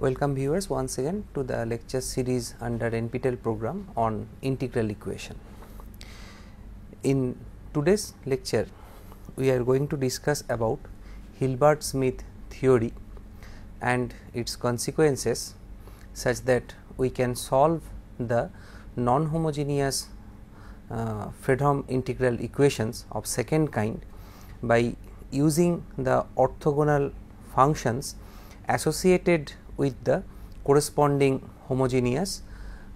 Welcome viewers once again to the lecture series under NPTEL program on integral equation. In today's lecture, we are going to discuss about Hilbert-Smith theory and its consequences such that we can solve the non-homogeneous Fredholm integral equations of second kind by using the orthogonal functions associated with the corresponding homogeneous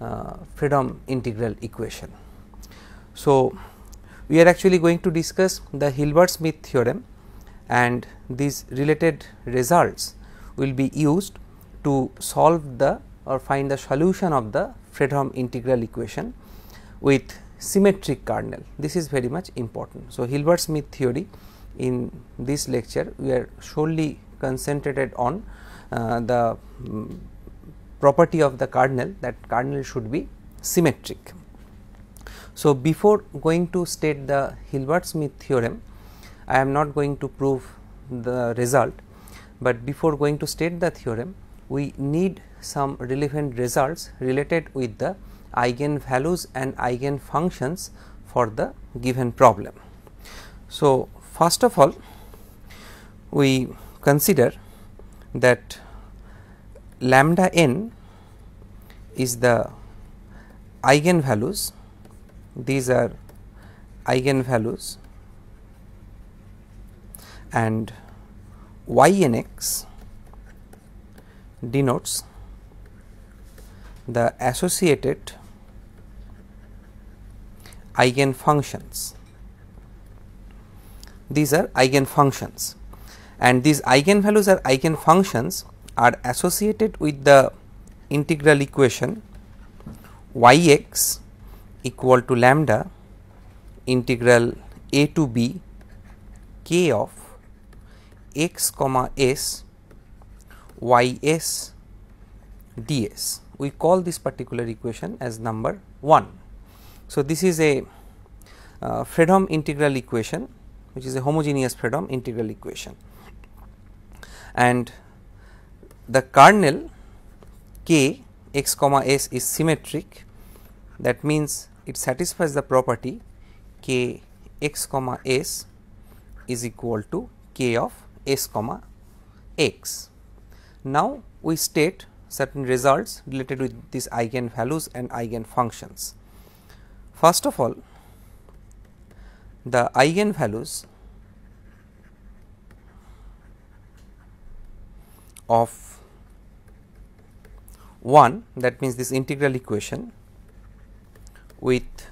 Fredholm integral equation. So, we are actually going to discuss the Hilbert-Smith theorem, and these related results will be used to solve the or find the solution of the Fredholm integral equation with symmetric kernel. This is very much important. So, Hilbert-Smith theory, in this lecture we are solely concentrated on the property of the kernel, that kernel should be symmetric. So, before going to state the Hilbert-Smith theorem, I am not going to prove the result, but before going to state the theorem, we need some relevant results related with the eigenvalues and eigenfunctions for the given problem. So, first of all, we consider that lambda n is the eigenvalues, these are eigenvalues, and ynx denotes the associated eigenfunctions. These are eigenfunctions, and these eigenvalues or eigenfunctions are associated with the integral equation yx equal to lambda integral a to b k of x comma s y s ds. We call this particular equation as number 1. So, this is a Fredholm integral equation, which is a homogeneous Fredholm integral equation, and the kernel k x comma s is symmetric. That means, it satisfies the property k x comma s is equal to k of s comma x. Now, we state certain results related with these eigenvalues and eigenfunctions. First of all, the eigenvalues of 1, that means this integral equation with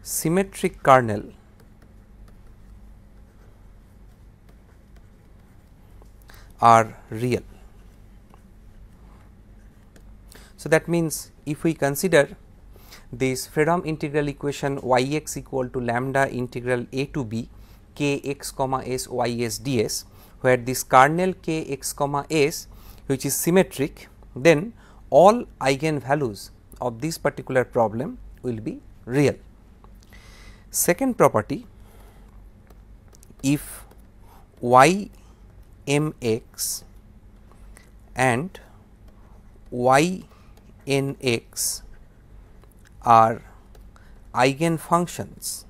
symmetric kernel are real. So, that means, if we consider this Fredholm integral equation yx equal to lambda integral a to b k x comma s y s ds, where this kernel k x comma s which is symmetric, then all eigenvalues of this particular problem will be real. Second property, if y mx and y nx are eigenfunctions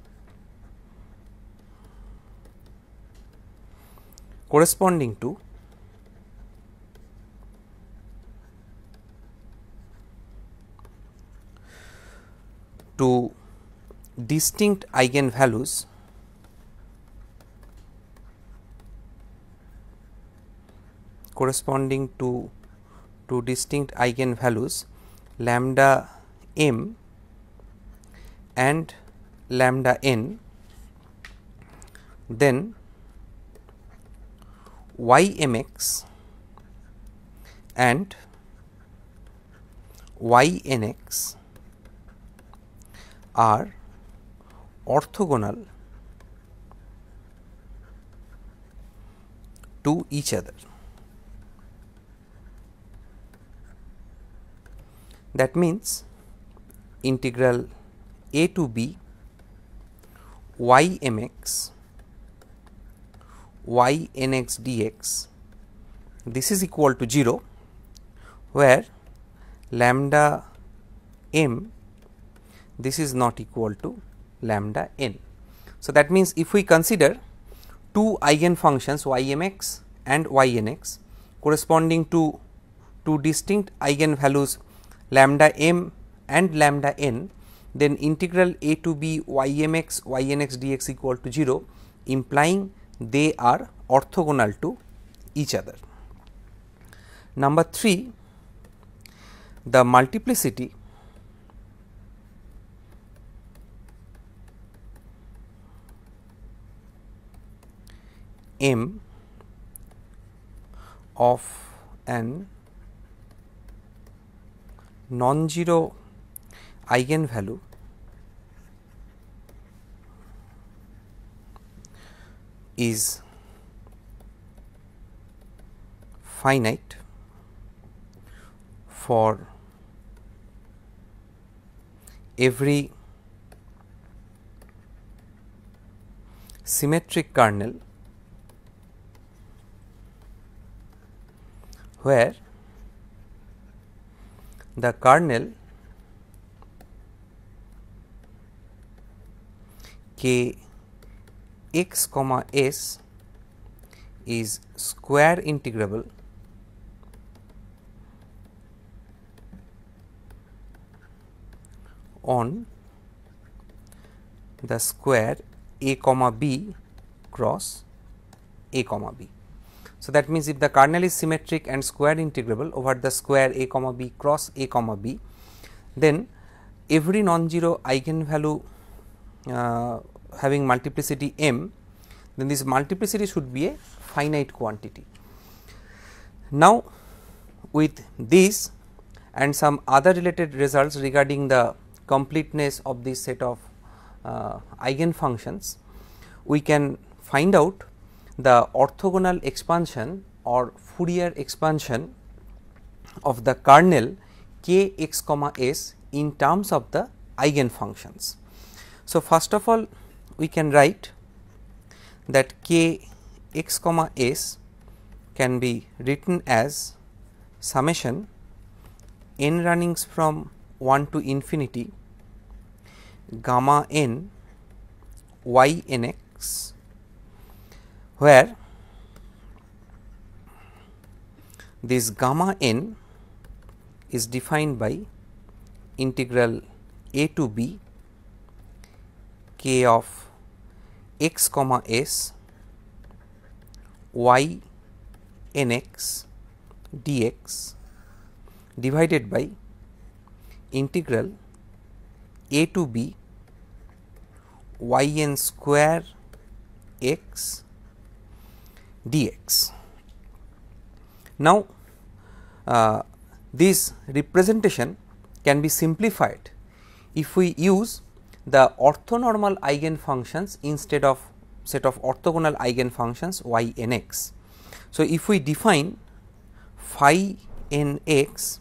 corresponding to distinct eigenvalues corresponding to distinct eigenvalues lambda m and lambda n, then ymx and ynx are orthogonal to each other. That means, integral a to b y mx y nx dx this is equal to 0, where lambda m this is not equal to lambda n. So, that means if we consider two eigen functions y m x and y n x corresponding to two distinct eigen values lambda m and lambda n, then integral a to b y m x y n x dx equal to 0, implying they are orthogonal to each other. Number 3, the multiplicity m of an non-zero eigenvalue is finite for every symmetric kernel where the kernel k x comma s is square integrable on the square a comma b cross a comma b. So, that means if the kernel is symmetric and square integrable over the square a comma b cross a comma b, then every non-zero eigenvalue having multiplicity m, then this multiplicity should be a finite quantity. Now, with this and some other related results regarding the completeness of this set of eigenfunctions, we can find out the orthogonal expansion or Fourier expansion of the kernel k x comma s in terms of the eigenfunctions. So, first of all we can write that k x comma s can be written as summation n runnings from 1 to infinity gamma n y n x, where this gamma n is defined by integral a to b k of x comma s y n x dx divided by integral a to b y n square x dx. Now, this representation can be simplified if we use the orthonormal eigenfunctions instead of set of orthogonal eigenfunctions y n x. So, if we define phi n x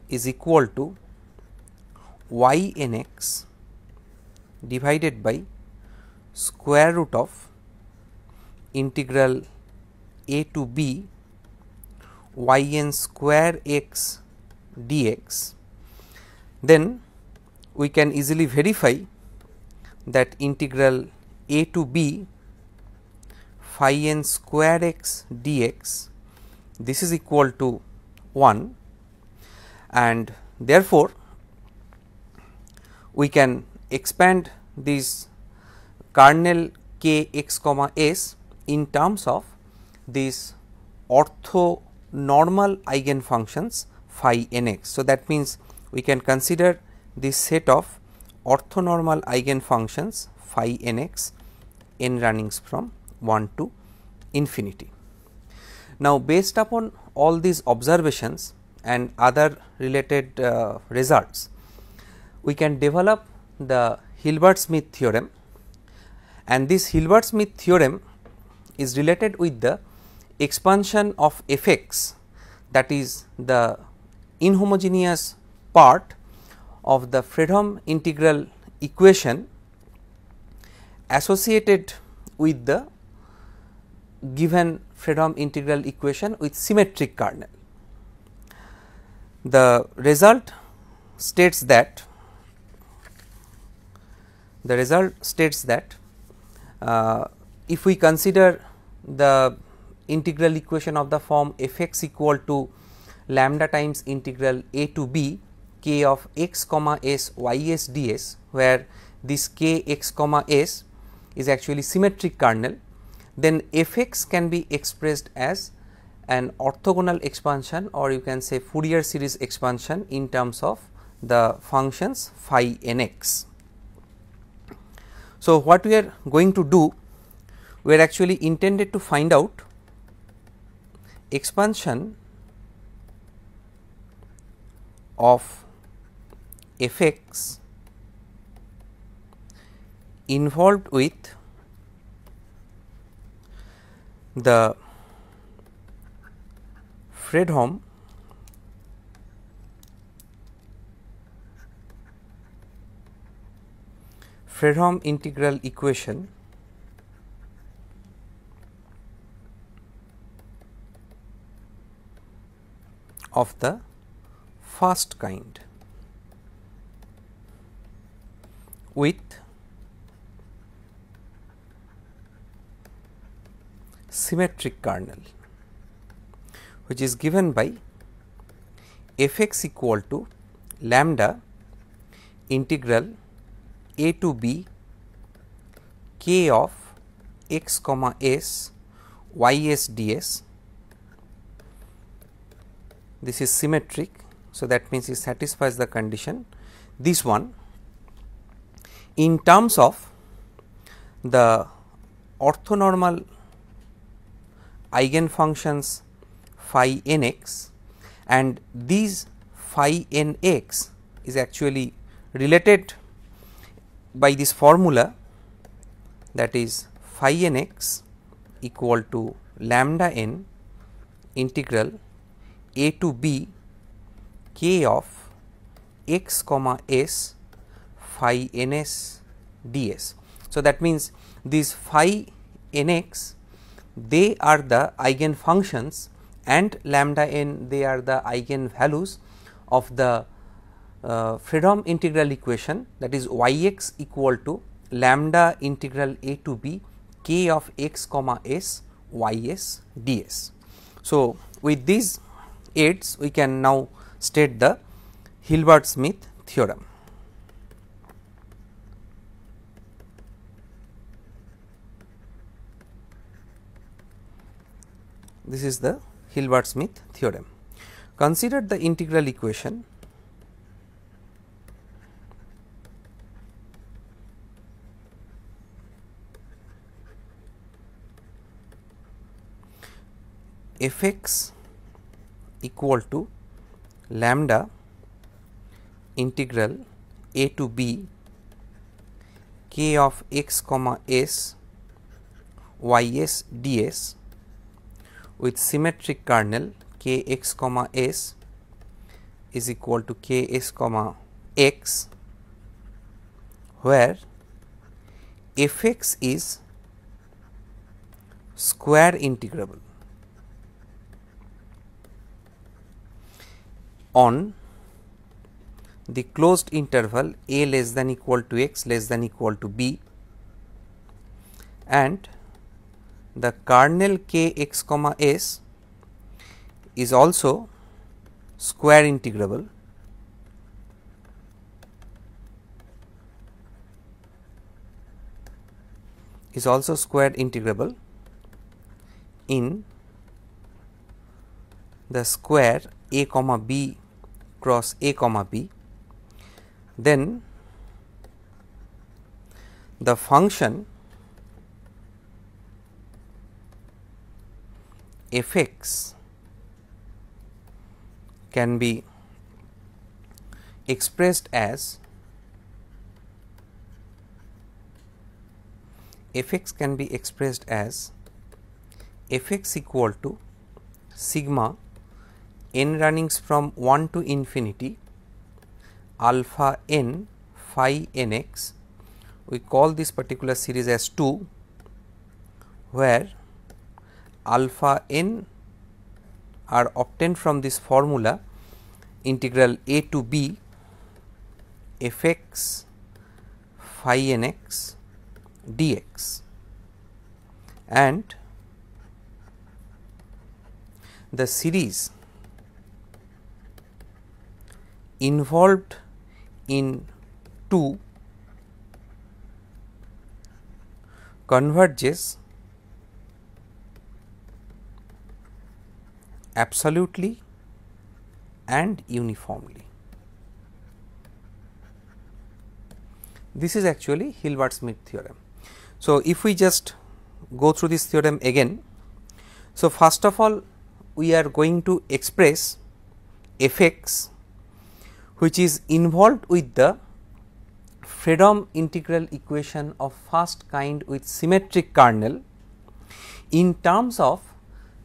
is equal to y n x divided by square root of integral a to b y n square x dx, then we can easily verify that integral a to b phi n square x dx, this is equal to 1, and therefore, we can expand this kernel k x comma s in terms of these orthonormal eigenfunctions phi n x. So, that means we can consider this set of orthonormal eigenfunctions phi n x n runnings from 1 to infinity. Now, based upon all these observations and other related results, we can develop the Hilbert-Smith theorem, and this Hilbert-Smith theorem is related with the expansion of f x, that is the inhomogeneous part of the Fredholm integral equation associated with the given Fredholm integral equation with symmetric kernel. The result states that if we consider the integral equation of the form f x equal to lambda times integral a to b k of x comma s y s ds, where this k x comma s is actually symmetric kernel, then f x can be expressed as an orthogonal expansion, or you can say Fourier series expansion in terms of the functions phi n x. So, what we are going to do, we are actually intended to find out expansion of f x involved with the Fredholm integral equation of the first kind with symmetric kernel, which is given by f x equal to lambda integral a to b k of x comma s y s ds. This is symmetric, so that means it satisfies the condition. This one in terms of the orthonormal eigenfunctions phi n x, and these phi n x is actually related by this formula, that is phi n x equal to lambda n integral a to b k of x comma s phi n s ds. So, that means these phi n x, they are the eigenfunctions, and lambda n, they are the eigenvalues of the Fredholm integral equation, that is y x equal to lambda integral a to b k of x comma s y s ds. So, with these aids we can now state the Hilbert-Smith theorem. This is the Hilbert-Smith theorem. Consider the integral equation f x equal to lambda integral a to b k of x comma s y s ds with symmetric kernel k x comma s is equal to k s comma x, where f x is square integrable on the closed interval a less than equal to x less than equal to b, and the kernel k x comma s is also square integrable in the square a comma b cross a comma b. Then the function f x can be expressed as f x equal to sigma n runnings from 1 to infinity alpha n phi n x. We call this particular series as 2, where alpha n are obtained from this formula integral a to b f x phi n x dx, and the series involved in 2 converges absolutely and uniformly. This is actually Hilbert-Smith theorem. So, if we just go through this theorem again. So, first of all we are going to express f x which is involved with the Fredholm integral equation of first kind with symmetric kernel in terms of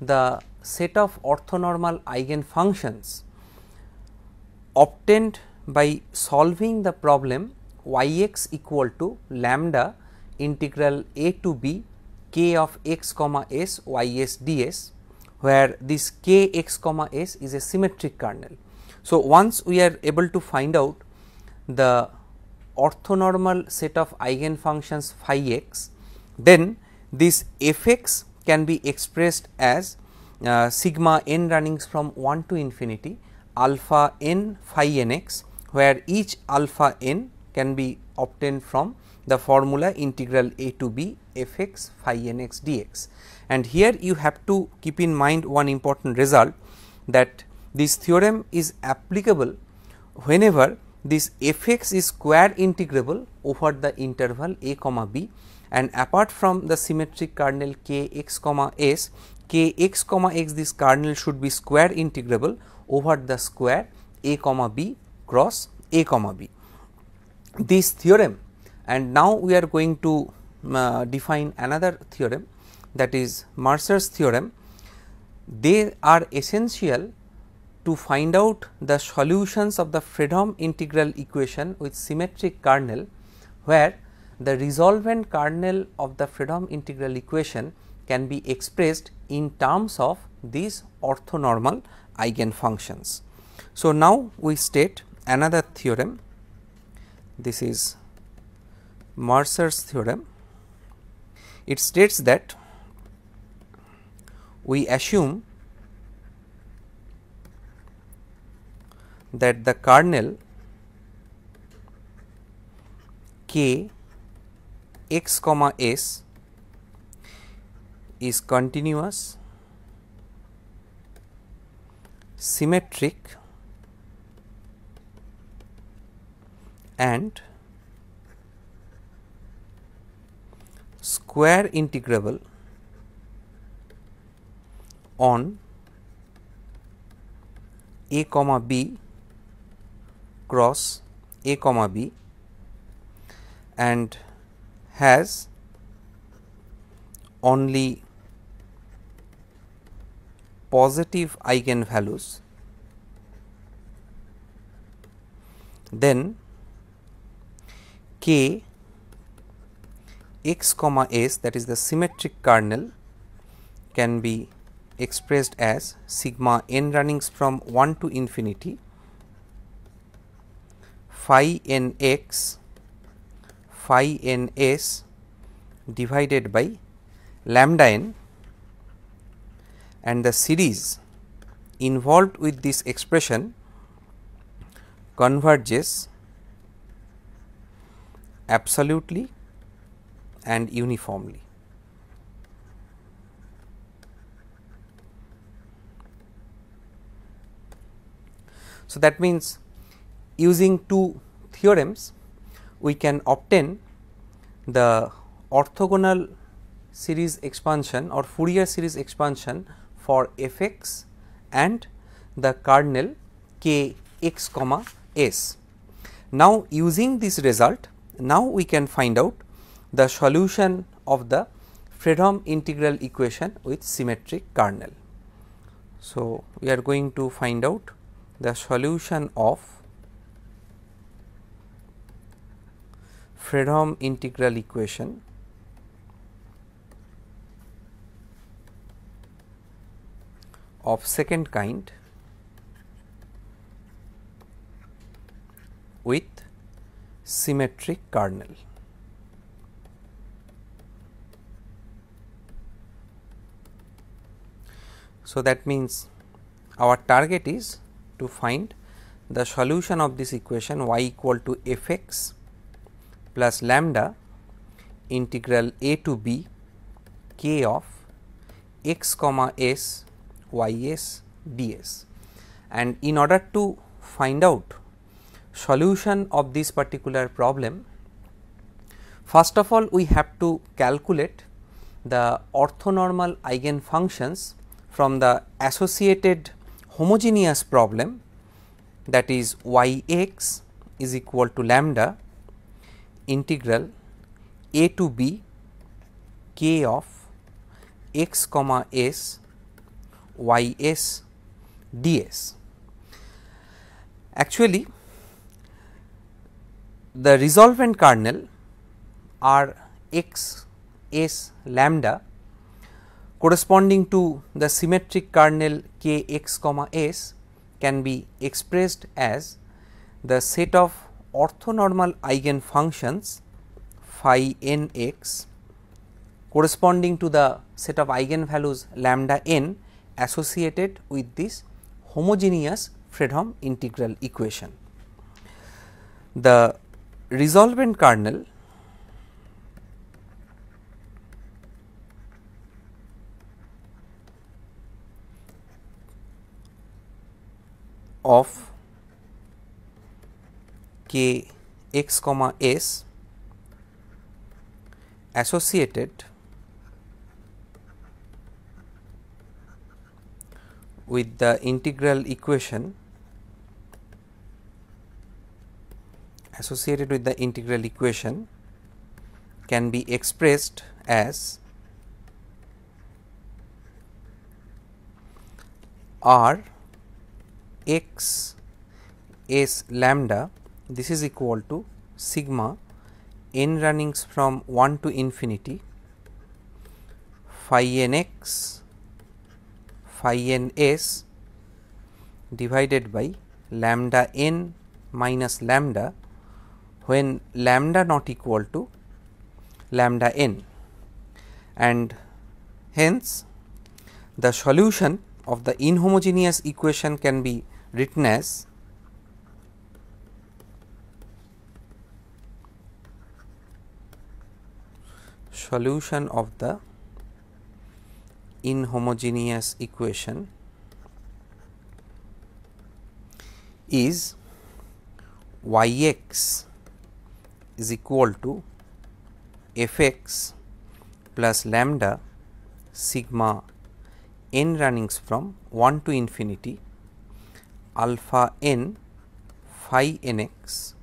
the set of orthonormal eigenfunctions obtained by solving the problem y x equal to lambda integral a to b k of x comma s y s ds, where this k x comma s is a symmetric kernel. So, once we are able to find out the orthonormal set of eigenfunctions phi x, then this f x can be expressed as sigma n running from 1 to infinity alpha n phi n x, where each alpha n can be obtained from the formula integral a to b f x phi n x dx. And here you have to keep in mind one important result, that this theorem is applicable whenever this f x is square integrable over the interval a comma b, and apart from the symmetric kernel k x comma s, k x comma x this kernel should be square integrable over the square a comma b cross a comma b. This theorem, and now we are going to define another theorem, that is Mercer's theorem. They are essential to find out the solutions of the Fredholm integral equation with symmetric kernel, where the resolvent kernel of the Fredholm integral equation can be expressed in terms of these orthonormal eigenfunctions. So, now we state another theorem. This is Mercer's theorem. It states that we assume that the kernel k x comma s is continuous, symmetric, and square integrable on a comma b cross a comma b, and has only positive eigenvalues, then k x comma s, that is the symmetric kernel, can be expressed as sigma n running from 1 to infinity phi n x phi n s divided by lambda n, and the series involved with this expression converges absolutely and uniformly. So, that means using two theorems we can obtain the orthogonal series expansion or Fourier series expansion for f x and the kernel k x comma s. Now, using this result, now we can find out the solution of the Fredholm integral equation with symmetric kernel. So, we are going to find out the solution of Fredholm integral equation of second kind with symmetric kernel. So, that means our target is to find the solution of this equation y equal to f x plus lambda integral a to b k of x comma s y s ds. And in order to find out solution of this particular problem, first of all we have to calculate the orthonormal eigenfunctions from the associated homogeneous problem, that is y x is equal to lambda integral a to b k of x comma s y s ds. Actually, the resolvent kernel are x s lambda corresponding to the symmetric kernel k x comma s can be expressed as the set of orthonormal eigenfunctions phi n x corresponding to the set of eigenvalues lambda n associated with this homogeneous Fredholm integral equation. The resolvent kernel of k x comma s associated with the integral equation can be expressed as r x s lambda, this is equal to sigma n runnings from 1 to infinity phi n x phi n s divided by lambda n minus lambda when lambda not equal to lambda n, and hence the solution of the inhomogeneous equation can be written as solution of the inhomogeneous equation is y x is equal to f x plus lambda sigma n runnings from 1 to infinity alpha n phi n x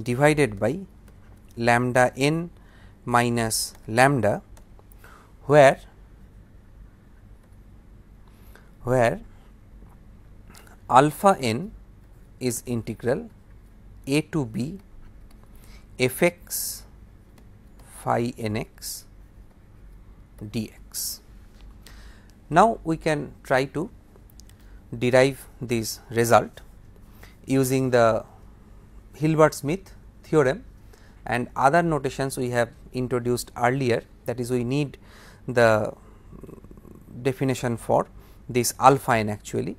divided by lambda n minus lambda, where alpha n is integral a to b f x phi n x dx. Now, we can try to derive this result using the Hilbert-Smith theorem and other notations we have introduced earlier, that is we need the definition for this alpha n actually,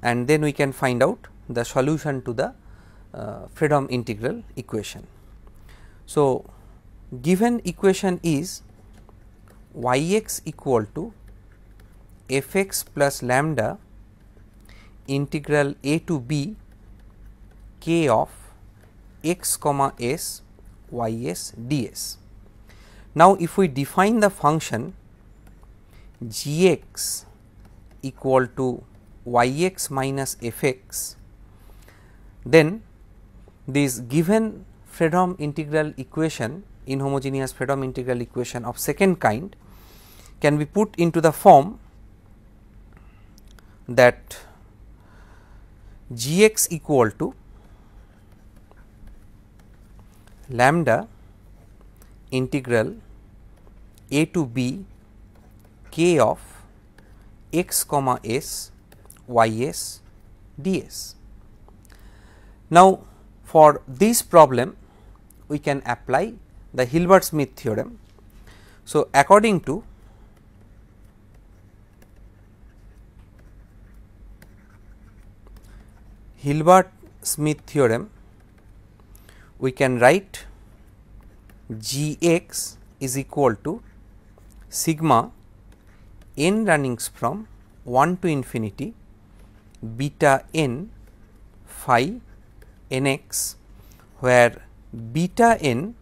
and then we can find out the solution to the Fredholm integral equation. So, given equation is y x equal to f x plus lambda integral a to b k of x comma s y s ds. Now, if we define the function g x equal to y x minus f x, then this given Fredholm integral equation, inhomogeneous Fredholm integral equation of second kind, can be put into the form that g x equal to lambda integral a to b k of x comma s ys ds. Now, for this problem we can apply the Hilbert-Smith theorem. So, according to Hilbert-Smith theorem, we can write Gx is equal to sigma n runnings from 1 to infinity beta n phi nx, where beta n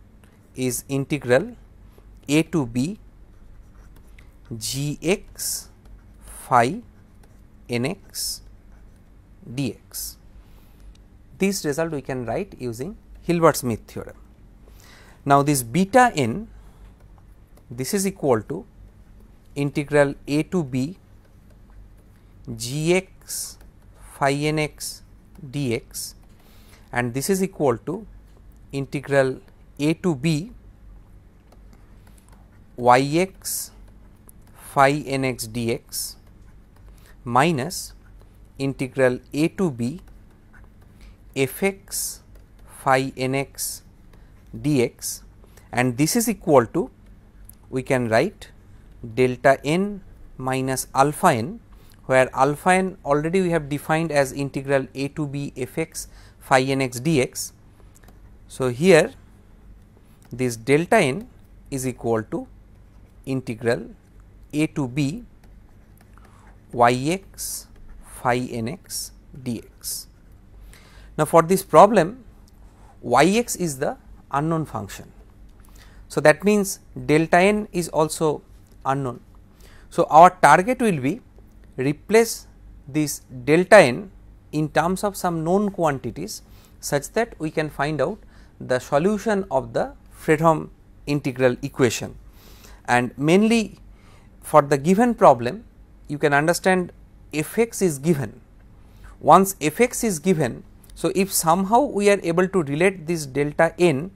is integral a to b gx phi nx dx. This result we can write using Hilbert-Smith theorem. Now, this beta n, this is equal to integral a to b gx phi nx dx, and this is equal to integral a to b yx phi nx dx minus integral a to b fx phi nx dx, and this is equal to, we can write delta n minus alpha n, where alpha n already we have defined as integral a to b fx phi nx dx. So, here this delta n is equal to integral a to b yx phi nx dx. Now, for this problem yx is the unknown function. So, that means delta n is also unknown. So, our target will be replace this delta n in terms of some known quantities, such that we can find out the solution of the Fredholm integral equation. And mainly for the given problem, you can understand fx is given. Once fx is given, so if somehow we are able to relate this delta n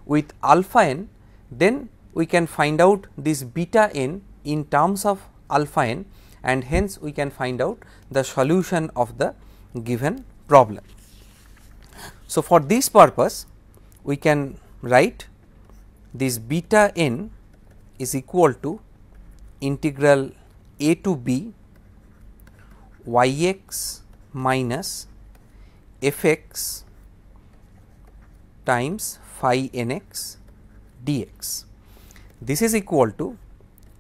with alpha n, then we can find out this beta n in terms of alpha n, and hence we can find out the solution of the given problem. So, for this purpose we can write this beta n is equal to integral a to b yx minus fx times phi nx dx. This is equal to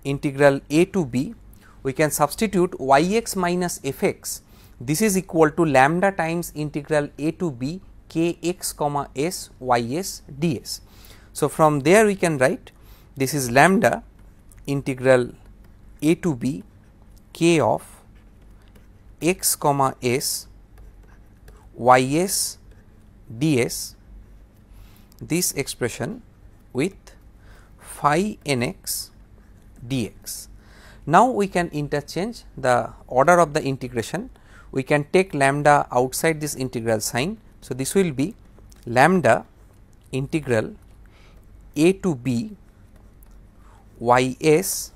integral a to b, we can substitute yx minus fx, this is equal to lambda times integral a to b kx comma s ys ds. So, from there we can write this is lambda integral a to b k of x comma s ys ds, this expression with phi nx dx. Now, we can interchange the order of the integration, we can take lambda outside this integral sign. So, this will be lambda integral a to b ys,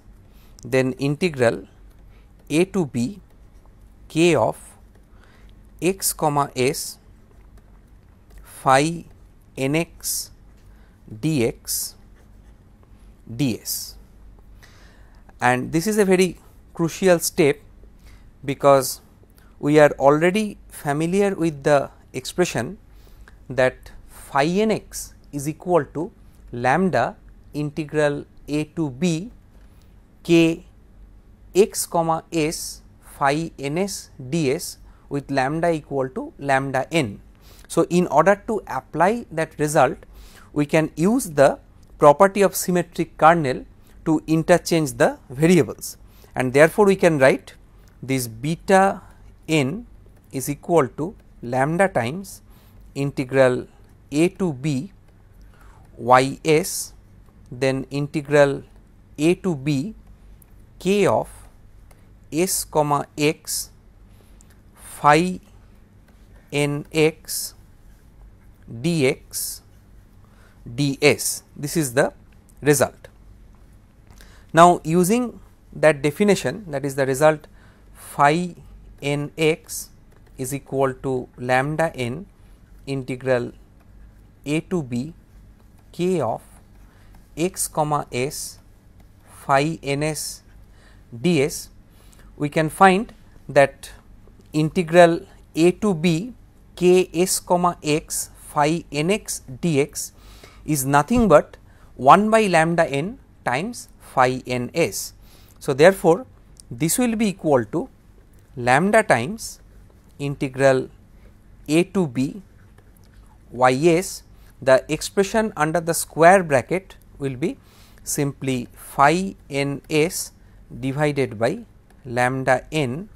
then integral a to b k of x comma s phi nx dx ds. And this is a very crucial step, because we are already familiar with the expression that phi nx is equal to lambda integral a to b k x comma s phi ns ds with lambda equal to lambda n. So, in order to apply that result, we can use the property of symmetric kernel to interchange the variables, and therefore, we can write this beta n is equal to lambda times integral a to b ys, then integral a to b k of s comma x phi nx dx ds. This is the result. Now, using that definition, that is the result phi n x is equal to lambda n integral a to b k of x comma s phi n s ds, we can find that integral a to b k s comma x phi n x dx is nothing but 1 by lambda n times phi n s. So, therefore, this will be equal to lambda times integral a to b y s. The expression under the square bracket will be simply phi n s divided by lambda n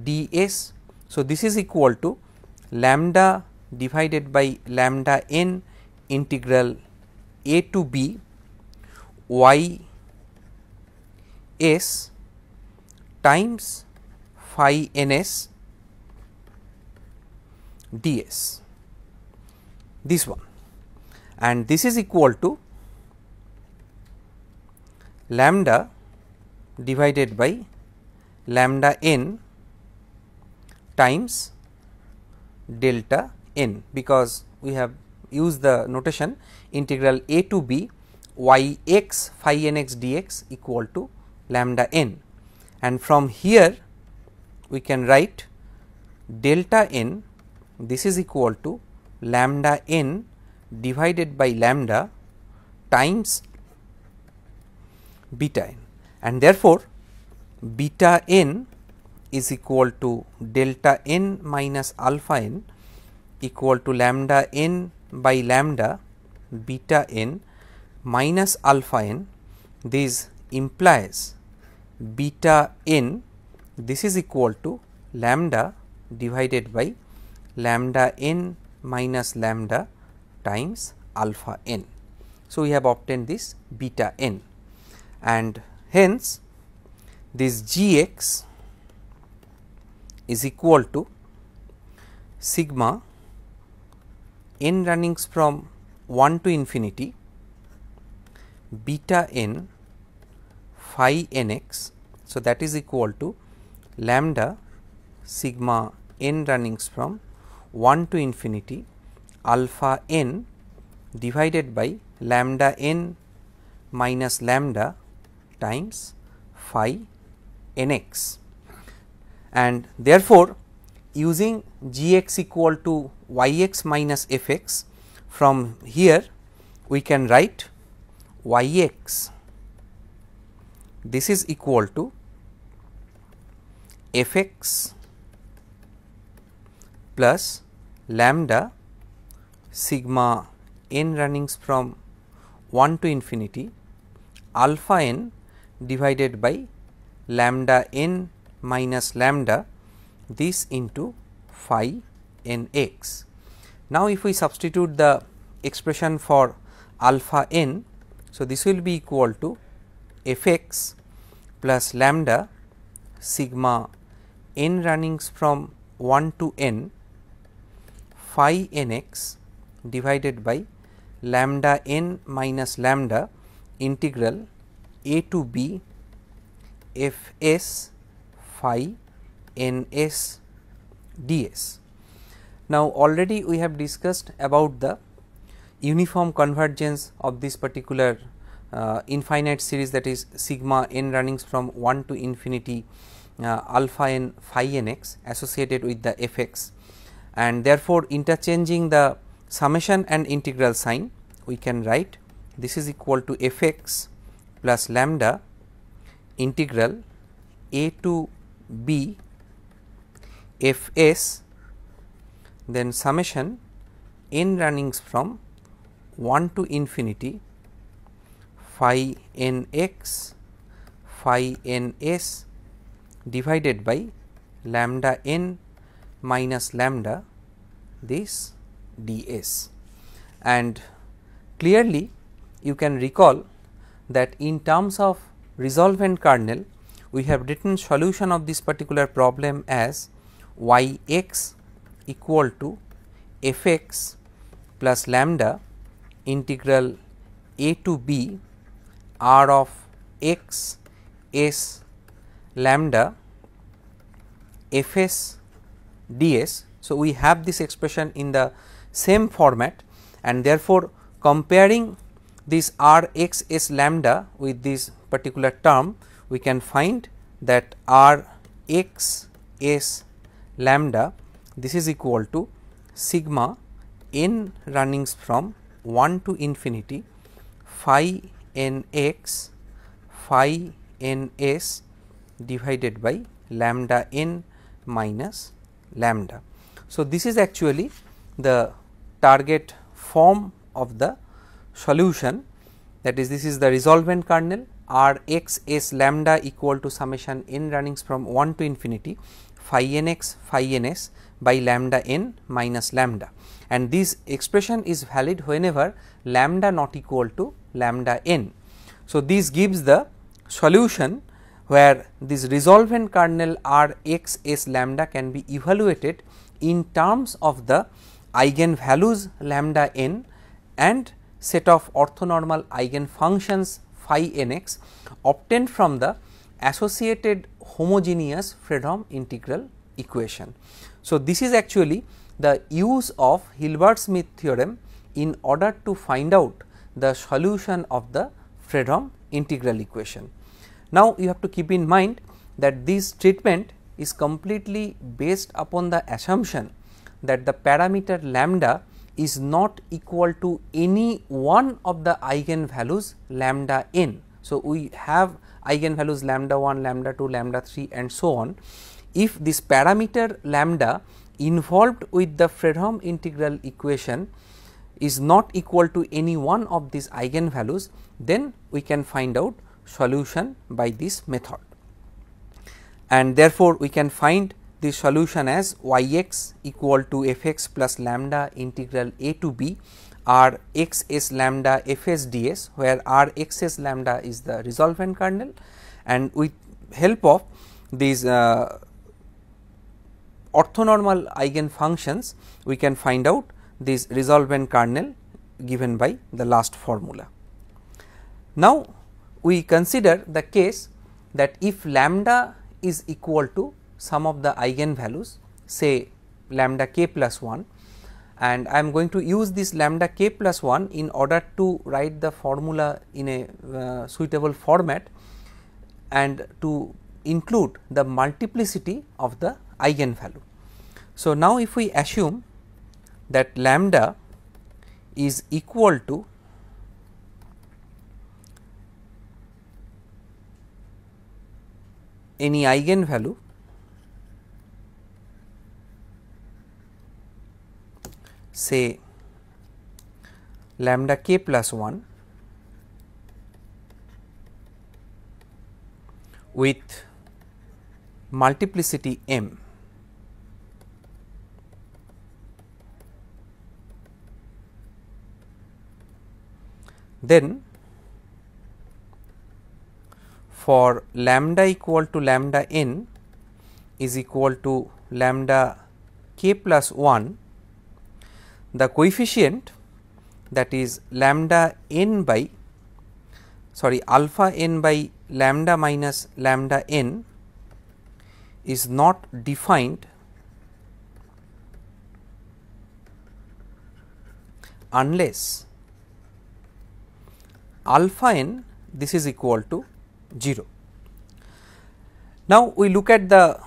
ds. So, this is equal to lambda divided by lambda n integral a to b y s times phi n s ds, this one, and this is equal to lambda divided by lambda n times delta n, because we have used the notation integral a to b y x phi n x dx equal to lambda n, and from here we can write delta n, this is equal to lambda n divided by lambda times beta n, and therefore, beta n is equal to delta n minus alpha n equal to lambda n by lambda beta n minus alpha n. This implies beta n, this is equal to lambda divided by lambda n minus lambda times alpha n. So, we have obtained this beta n, and hence this g x is equal to sigma n runnings from 1 to infinity beta n phi n x. So, that is equal to lambda sigma n runnings from 1 to infinity alpha n divided by lambda n minus lambda times phi n x, and therefore, using g x equal to y x minus f x, from here we can write y x, this is equal to f x plus lambda sigma n runnings from 1 to infinity alpha n divided by lambda n minus lambda, this into phi n x. Now, if we substitute the expression for alpha n, so this will be equal to f x plus lambda sigma n runnings from 1 to n phi n x divided by lambda n minus lambda integral a to b f s phi n s ds. Now, already we have discussed about the uniform convergence of this particular infinite series, that is sigma n runnings from 1 to infinity alpha n phi n x associated with the f x, and therefore, interchanging the summation and integral sign, we can write this is equal to f x plus lambda integral a to b f s, then summation n runnings from 1 to infinity phi n x phi n s divided by lambda n minus lambda this ds. And clearly you can recall that in terms of resolvent kernel, we have written solution of this particular problem as y x equal to f x plus lambda integral a to b r of x s lambda Fs ds. So, we have this expression in the same format, and therefore, comparing this R x s lambda with this particular term, we can find that R x s lambda, this is equal to sigma n runnings from 1 to infinity phi n x phi n s divided by lambda n minus lambda. So, this is actually the target form of the solution, that is, this is the resolvent kernel R x s lambda equal to summation n runnings from 1 to infinity phi n x phi n s by lambda n minus lambda, and this expression is valid whenever lambda not equal to lambda n. So, this gives the solution where this resolvent kernel R x s lambda can be evaluated in terms of the eigenvalues lambda n and set of orthonormal eigenfunctions phi n x obtained from the associated homogeneous Fredholm integral equation. So, this is actually the use of Hilbert-Smith theorem in order to find out the solution of the Fredholm integral equation. Now, you have to keep in mind that this treatment is completely based upon the assumption that the parameter lambda is not equal to any one of the eigenvalues lambda n. So, we have eigenvalues lambda 1, lambda 2, lambda 3 and so on. If this parameter lambda involved with the Fredholm integral equation is not equal to any one of these eigenvalues, then we can find out solution by this method, and therefore, we can find the solution as y x equal to f x plus lambda integral a to b R x s lambda f s d s, where R x s lambda is the resolvent kernel, and with help of these orthonormal eigenfunctions we can find out this resolvent kernel given by the last formula. Now, we consider the case that if lambda is equal to some of the eigenvalues, say lambda k plus 1, and I am going to use this lambda k plus 1 in order to write the formula in a suitable format and to include the multiplicity of the eigenvalue. So, now if we assume that lambda is equal to any eigenvalue say lambda k plus 1 with multiplicity m, then for lambda equal to lambda n is equal to lambda k plus 1, the coefficient, that is lambda n by alpha n by lambda minus lambda n is not defined unless alpha n this is equal to 0. Now, we look at the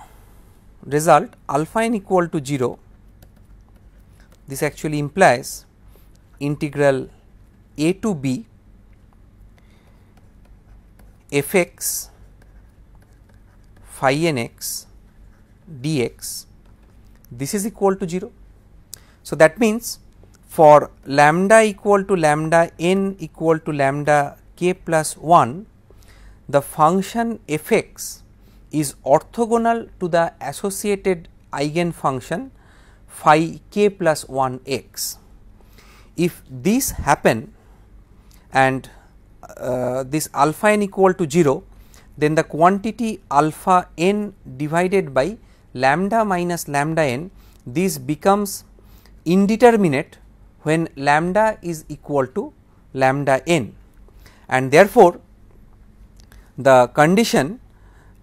result alpha n equal to 0, this actually implies integral a to b f x phi n x dx, this is equal to 0. So, that means for lambda equal to lambda n equal to lambda k plus 1, the function f x is orthogonal to the associated eigenfunction phi k plus 1 x. If this happen and this alpha n equal to 0, then the quantity alpha n divided by lambda minus lambda n, this becomes indeterminate when lambda is equal to lambda n, and therefore, the condition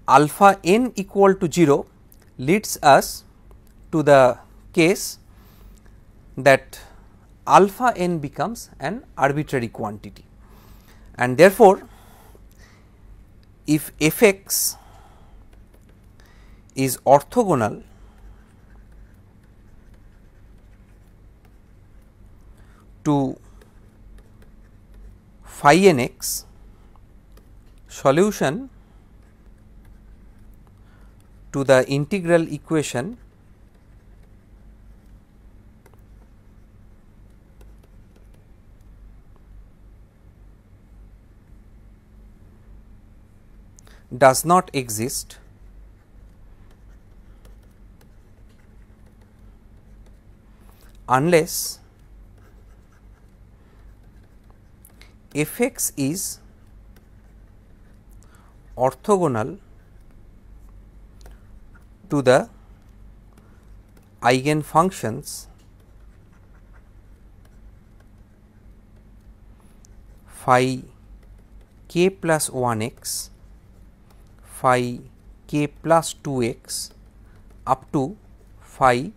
alpha n equal to 0 leads us to the case that alpha n becomes an arbitrary quantity, and therefore, if f x is orthogonal to phi n x, solution to the integral equation does not exist unless f x is orthogonal to the eigenfunctions phi k plus 1 x, phi k plus 2 x up to phi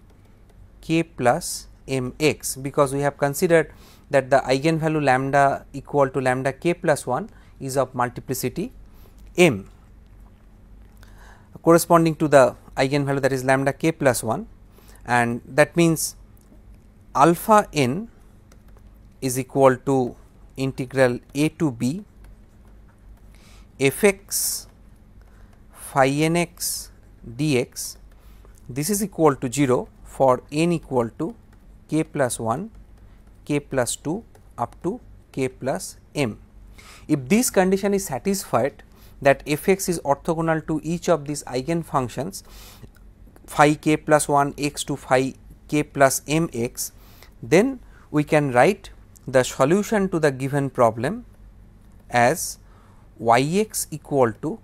k plus m x, because we have considered that the eigenvalue lambda equal to lambda k plus 1 is of multiplicity m corresponding to the eigenvalue that is lambda k plus 1, and that means alpha n is equal to integral a to b f x phi n x dx. This is equal to 0 for n equal to k plus 1, k plus 2 up to k plus m. If this condition is satisfied, that f x is orthogonal to each of these eigenfunctions phi k plus 1 x to phi k plus m x, then we can write the solution to the given problem as y x equal to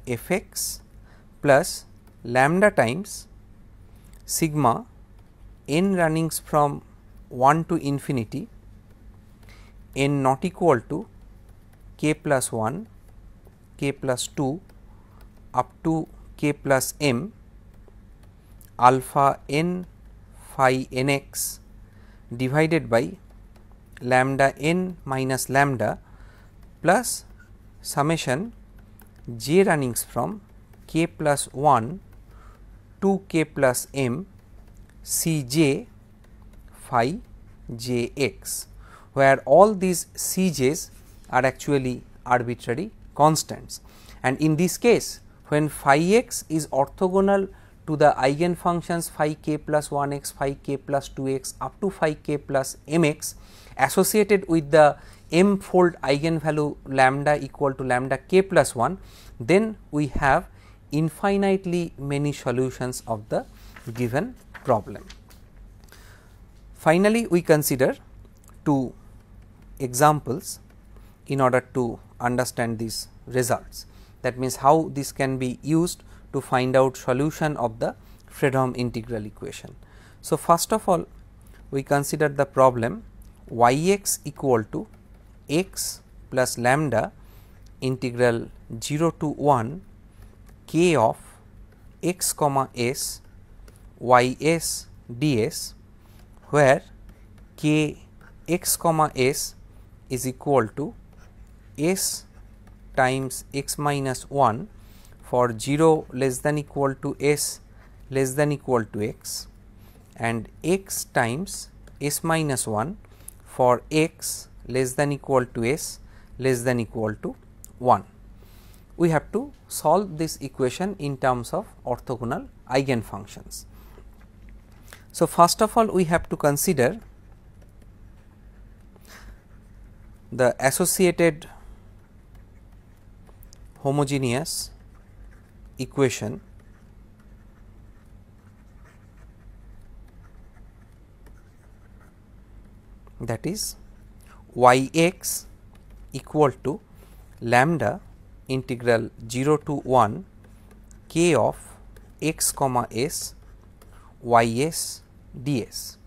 f x plus lambda times sigma n runnings from 1 to infinity n not equal to k plus 1, k plus 2 up to k plus m alpha n phi n x divided by lambda n minus lambda plus summation j runnings from k plus 1 to k plus m c j phi j x, where all these c j's are actually arbitrary constants. And in this case, when phi x is orthogonal to the eigenfunctions phi k plus 1 x, phi k plus 2 x up to phi k plus m x associated with the m fold eigenvalue lambda equal to lambda k plus 1, then we have infinitely many solutions of the given problem. Finally, we consider two examples in order to understand these results. That means, how this can be used to find out solution of the Fredholm integral equation. So, first of all, we consider the problem y x equal to x plus lambda integral 0 to 1 k of x comma s y s ds, where k x comma s is equal to s times x minus 1 for 0 less than equal to s less than equal to x, and x times s minus 1 for x less than equal to s less than equal to 1. We have to solve this equation in terms of orthogonal eigenfunctions. So, first of all, we have to consider the associated homogeneous equation that is y x equal to lambda integral 0 to 1 k of x comma s y s ds.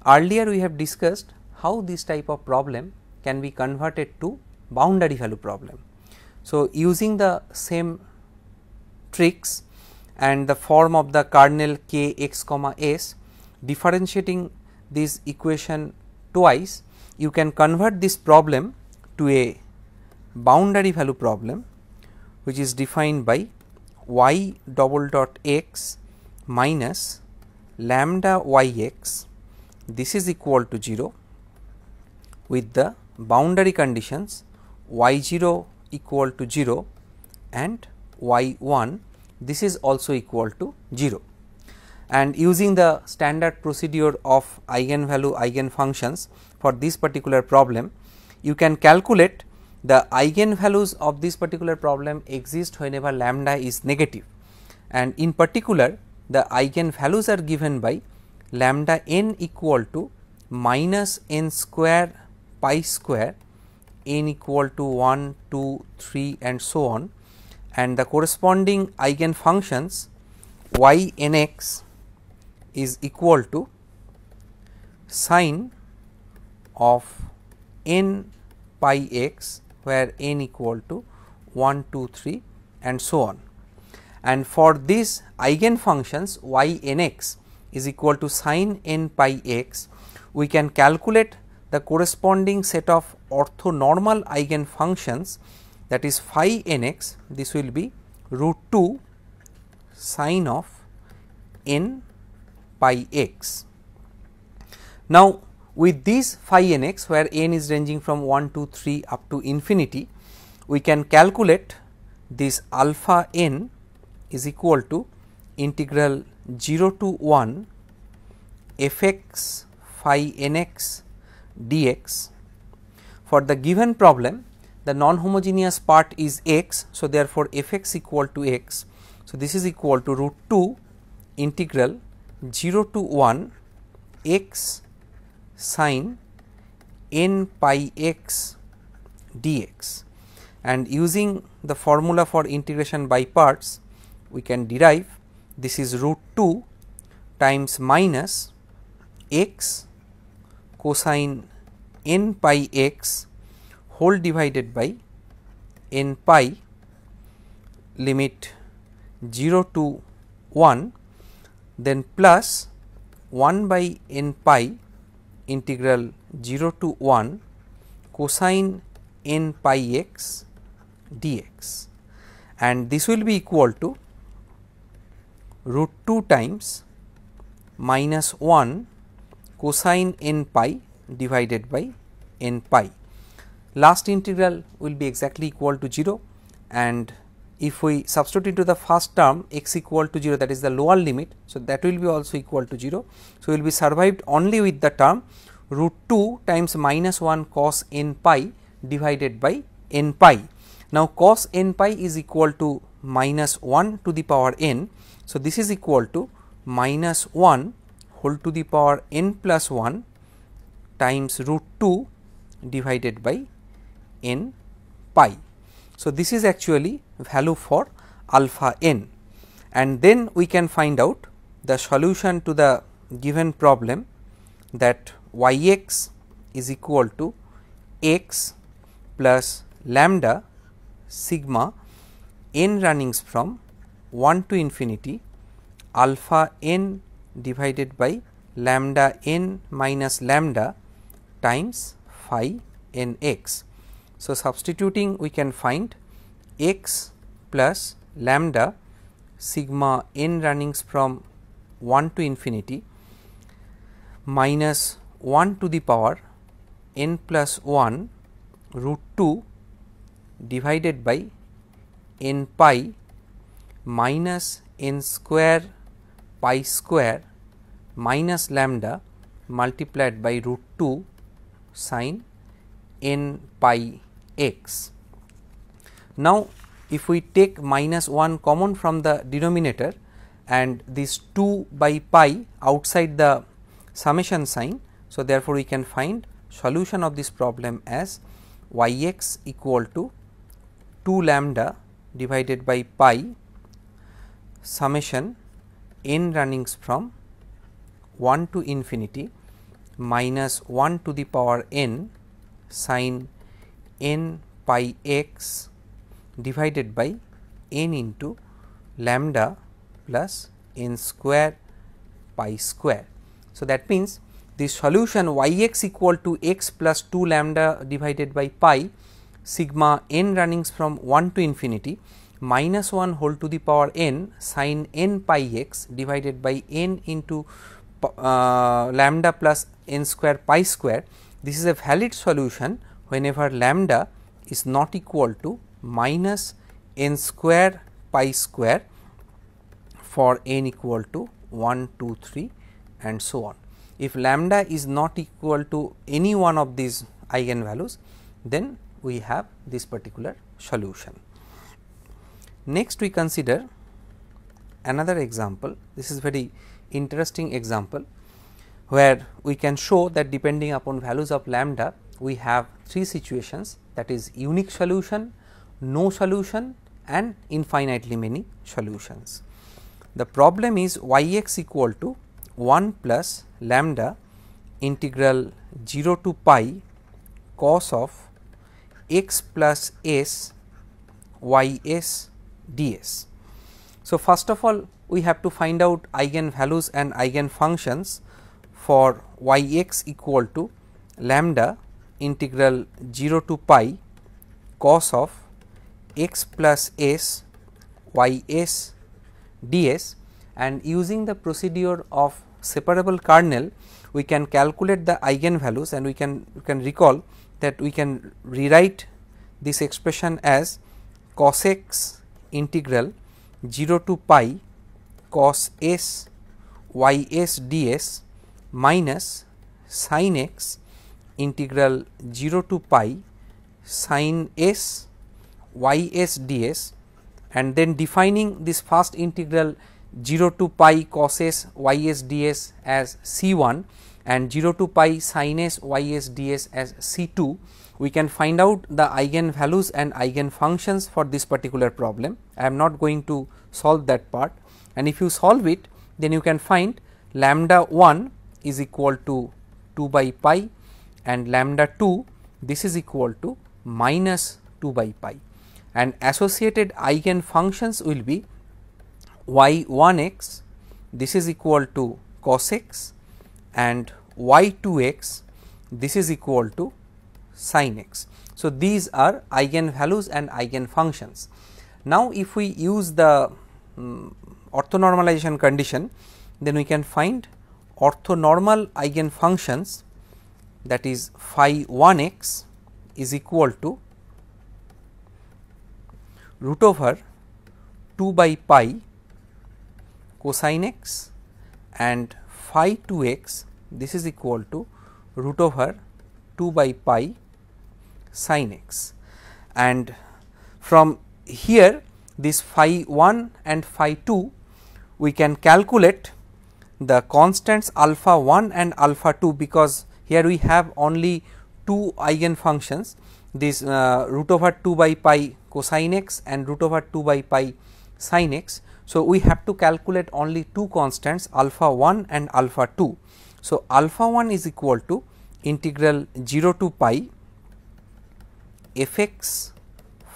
Earlier we have discussed how this type of problem can be converted to boundary value problem. So, using the same tricks, and the form of the kernel k x comma s. Differentiating this equation twice, you can convert this problem to a boundary value problem, which is defined by y double dot x minus lambda y x, this is equal to 0 with the boundary conditions y 0 equal to 0 and y 1 this is also equal to 0. And using the standard procedure of eigenvalue eigenfunctions for this particular problem, you can calculate the eigenvalues of this particular problem exist whenever lambda is negative, and in particular the eigenvalues are given by lambda n equal to minus n square pi square, n equal to 1, 2, 3 and so on, and the corresponding eigenfunctions y n x is equal to sine of n pi x, where n equal to 1, 2, 3 and so on. And for these eigenfunctions y n x is equal to sine n pi x, we can calculate the corresponding set of orthonormal eigenfunctions, that is phi n x, this will be root 2 sine of n pi x. Now, with this phi n x, where n is ranging from 1, 2, 3 up to infinity, we can calculate this alpha n is equal to integral 0 to 1 f x phi n x dx. For the given problem, the non-homogeneous part is x, so therefore f x equal to x. So, this is equal to root 2 integral 0 to 1 x sine n pi x dx, and using the formula for integration by parts, we can derive this is root 2 times minus x cosine n pi x whole divided by n pi limit 0 to 1, then plus 1 by n pi integral 0 to 1 cosine n pi x dx, and this will be equal to root 2 times minus 1 cosine n pi divided by n pi. Last integral will be exactly equal to 0, and if we substitute into the first term x equal to 0, that is the lower limit, so that will be also equal to 0. So, we will be survived only with the term root 2 times minus 1 cos n pi divided by n pi. Now, cos n pi is equal to minus 1 to the power n. So, this is equal to minus 1 whole to the power n plus 1 times root 2 divided by n pi. So, this is actually value for alpha n, and then we can find out the solution to the given problem, that y x is equal to x plus lambda sigma n runnings from 1 to infinity alpha n divided by lambda n minus lambda times phi n x. So, substituting, we can find x plus lambda sigma n runnings from 1 to infinity minus 1 to the power n plus 1 root 2 divided by n pi minus n square pi square minus lambda multiplied by root 2 sine n pi x. Now, if we take minus 1 common from the denominator and this 2 by pi outside the summation sign, so therefore, we can find solution of this problem as y x equal to 2 lambda divided by pi summation n runnings from 1 to infinity minus 1 to the power n sine n pi x divided by n into lambda plus n square pi square. So, that means the solution y x equal to x plus 2 lambda divided by pi sigma n running from 1 to infinity minus 1 whole to the power n sin n pi x divided by n into lambda plus n square pi square. This is a valid solution whenever lambda is not equal to minus n square pi square for n equal to 1, 2, 3 and so on. If lambda is not equal to any one of these eigenvalues, then we have this particular solution. Next we consider another example. This is very interesting example where we can show that depending upon values of lambda we have three situations, that is unique solution, no solution and infinitely many solutions. The problem is y x equal to 1 plus lambda integral 0 to pi cos of x plus s y s ds. So, first of all we have to find out eigenvalues and eigenfunctions for y x equal to lambda integral 0 to pi cos of x plus s y s ds, and using the procedure of separable kernel we can calculate the eigenvalues, and we can recall that we can rewrite this expression as cos x integral 0 to pi cos s y s ds minus sin x integral 0 to pi sin s y s ds, and then defining this first integral 0 to pi cos s y s ds as C1 and 0 to pi sin s y s ds as C2, we can find out the eigenvalues and eigenfunctions for this particular problem. I am not going to solve that part, and if you solve it then you can find lambda 1 is equal to 2 by pi and lambda 2 this is equal to minus 2 by pi, and associated eigenfunctions will be y1x this is equal to cos x and y2x this is equal to sin x. So, these are eigenvalues and eigenfunctions. Now, if we use the orthonormalization condition, then we can find orthonormal eigenfunctions, that is phi 1x is equal to root over 2 by pi cosine x and phi 2x this is equal to root over 2 by pi sin x, and from here this phi 1 and phi 2 we can calculate the constants alpha 1 and alpha 2, because here we have only two eigenfunctions, this root over 2 by pi cosine x and root over 2 by pi sin x. So, we have to calculate only two constants alpha 1 and alpha 2. So, alpha 1 is equal to integral 0 to pi f x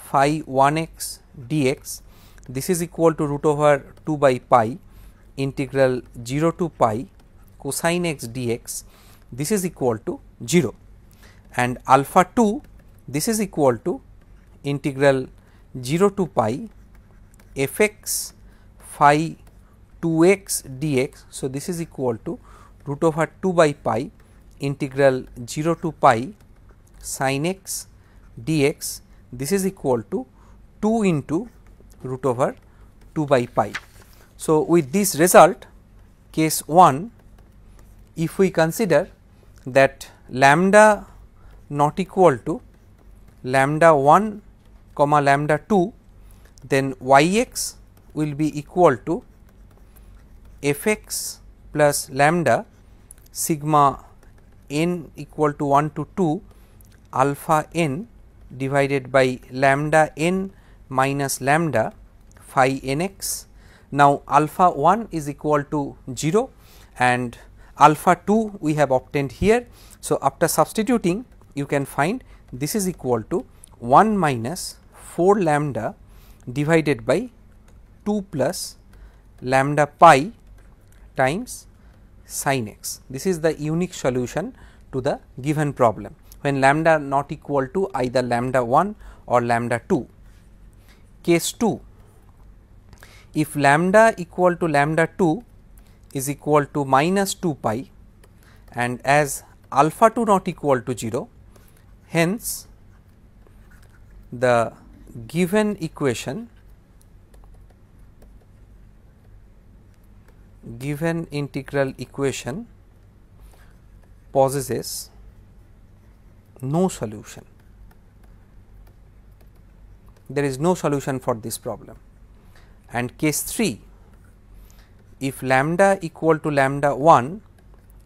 phi 1 x dx, this is equal to root over 2 by pi integral 0 to pi cosine x dx, this is equal to 0, and alpha 2 this is equal to integral 0 to pi f x phi 2 x dx. So, this is equal to root over 2 by pi integral 0 to pi sin x dx, this is equal to 2 into root over 2 by pi. So, with this result, case 1, if we consider that lambda not equal to lambda 1 comma lambda 2, then y x will be equal to f x plus lambda sigma n equal to 1 to 2 alpha n divided by lambda n minus lambda phi n x. Now, alpha 1 is equal to 0 and alpha 2 we have obtained here. So, after substituting you can find this is equal to 1 minus 4 lambda divided by 2 plus lambda pi times sin x. This is the unique solution to the given problem when lambda not equal to either lambda 1 or lambda 2. Case 2, if lambda equal to lambda 2 is equal to minus 2 pi and as alpha 2 not equal to 0, hence the given equation, given integral equation possesses no solution. There is no solution for this problem. And case 3, if lambda equal to lambda 1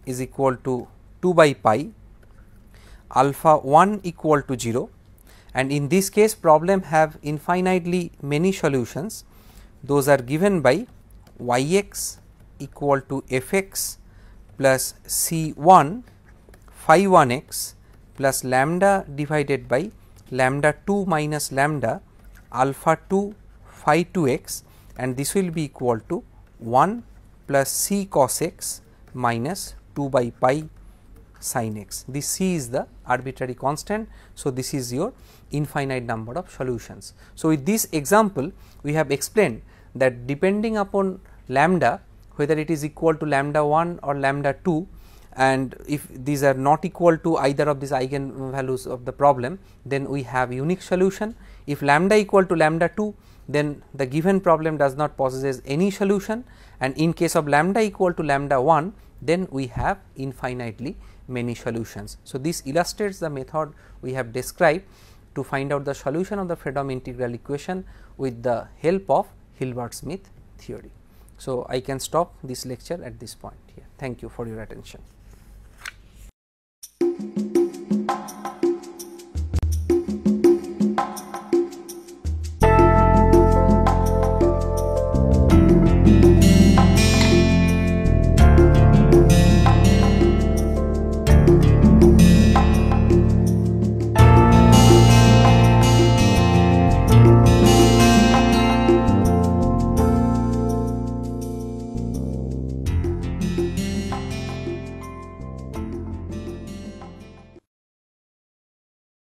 is equal to 2 by pi, alpha 1 equal to 0, and in this case problem have infinitely many solutions. Those are given by y x equal to f x plus c 1 phi 1 x plus lambda divided by lambda 2 minus lambda alpha 2 phi 2 x, and this will be equal to 1 plus c cos x minus 2 by pi sin x. This c is the arbitrary constant. So, this is your infinite number of solutions. So, with this example we have explained that depending upon lambda, whether it is equal to lambda 1 or lambda 2, and if these are not equal to either of these eigenvalues of the problem, then we have unique solution. If lambda equal to lambda 2, then the given problem does not possess any solution, and in case of lambda equal to lambda 1, then we have infinitely many solutions. So, this illustrates the method we have described to find out the solution of the Fredholm integral equation with the help of Hilbert-Smith theory. So, I can stop this lecture at this point here. Thank you for your attention.